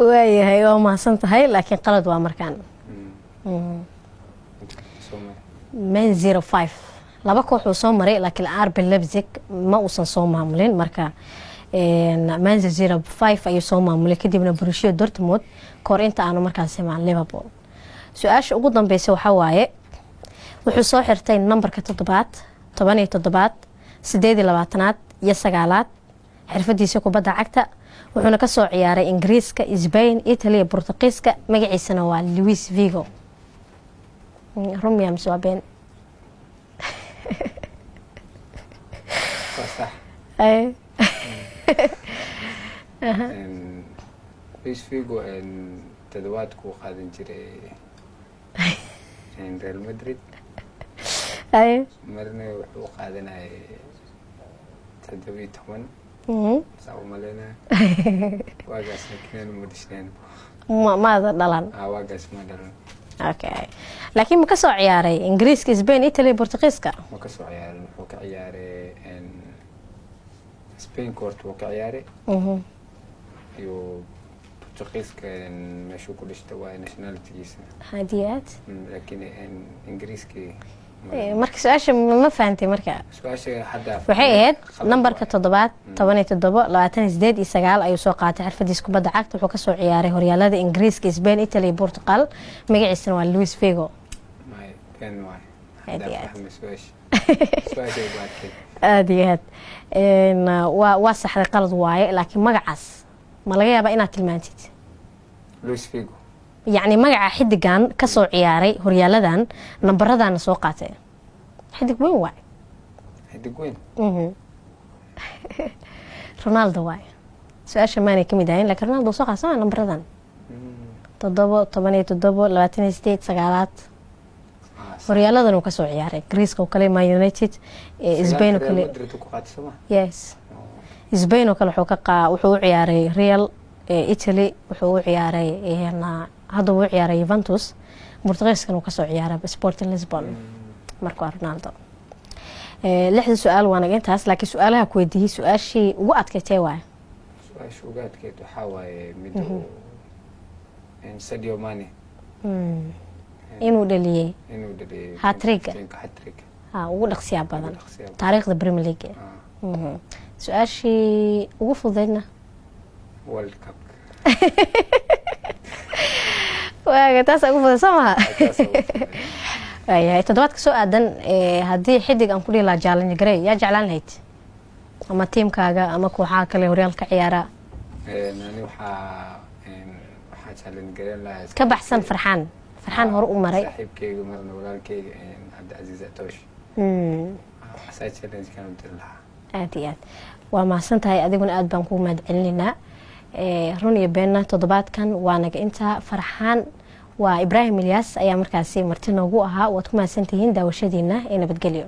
waayahay waa mahadsan tahay laakiin qalad waa markaan man 05 laba koox uu soo maray laakiin RB Leipzig ma uusan soo maamulin marka man 05 ayuu soo maamulay kadibna Borussia Dortmund koor inta aanu markaas imaan Liverpool su'aasha ugu dambeysay waxa waaye wuxuu soo xirtay numberka 7 17 28 iyo 9 xirfadiisa kubadda cagta wuxuuna ka soo ciyaaray Ingiriiska, Spain, Italy iyo Portugiiska magaciisana waa Luis Figo Romeo Mswaben صح اي Luis Figo toddobaadku qaadan jiray Real Madrid اي marna wuxuu qaadanay 17 ساو مالنا واجس كنا مدشين ماذا دلان واجس ما دلان اوكي لكن ما كسو عياري انجليزك اسباني ايطالي بورتغيزكا ما كسو عياري وحو كعياري ان سبين كورت وكعياري يو بورتغيزكا ان ماشو كلش توا ناشوناليتيز هاديات لكن ان انجليزكي marka su'aasha ma fahanti marka su'aasha hadda waxay ahayd numberka 7 17 28 iyo 9 ayuu soo qaatay xirfadiisa kubadda cagta wuxuu ka soo ciyaaray horyaalada Ingiriiska, Spain, Italy iyo Portugal magaciisana waa Luis Figo may kan waay hadda fahmay su'aasha baadkay aadiyaad waa saxda qalad waaye laakiin magacaas ma laga yaabaa inaad tilmaantid Luis Figo يعني مجا حدقان كسو عياري هريالدان نمبردان سو قاتي حدق وين واي حدق وين رونالدو واي سؤال ماني كميداين لكن رونالدو سو قاسا نمبردان تضبو 28 سغالات هريالدان كسو عياري غريسكا وكلي ما يونايتد اسبين وكلي يس اسبين وكل وحو عياري ريال إيطالي وحو عياري هنا هذا هو عياري يوفنتوس بورتغيس كانوا كسو عياري بسبورتين لشبون ماركو رونالدو لحد سؤال وانا جنتاس لكن سؤالها كويديه سؤال شيء وقت كتي واي سؤال شو وقت كتو حاوي ميدو ان ساديو ماني inuu dhaliyay هاتريك ugu dhaqsiya badan taariikhda Premier League su'aashii ugu fududna World Cup waaga taas ugu fudud sama ay toddobaadka soo aadan hadii xidig aan ku dhila challenge garay yaa jeclaan lahayd ama teamkaaga ama kooxaha kale horyaalka ciyaara nani waxa challenge garay lahayd ka baxsan farxaan hor u maray saaxiibkeyga marna walaalkeyga Abdulaziz Atoosh asaa challenge kan u dirlaha aad waa mahadsantahay adiguna aad baan ku mahadcelinaa run iyo beenna toddobaadkan waa naga inta farxaan waa Ibraahim Ilyaas ayaa markaasi marti noogu ahaa waad ku mahadsantihiin daawashadiina ee nabadgelyo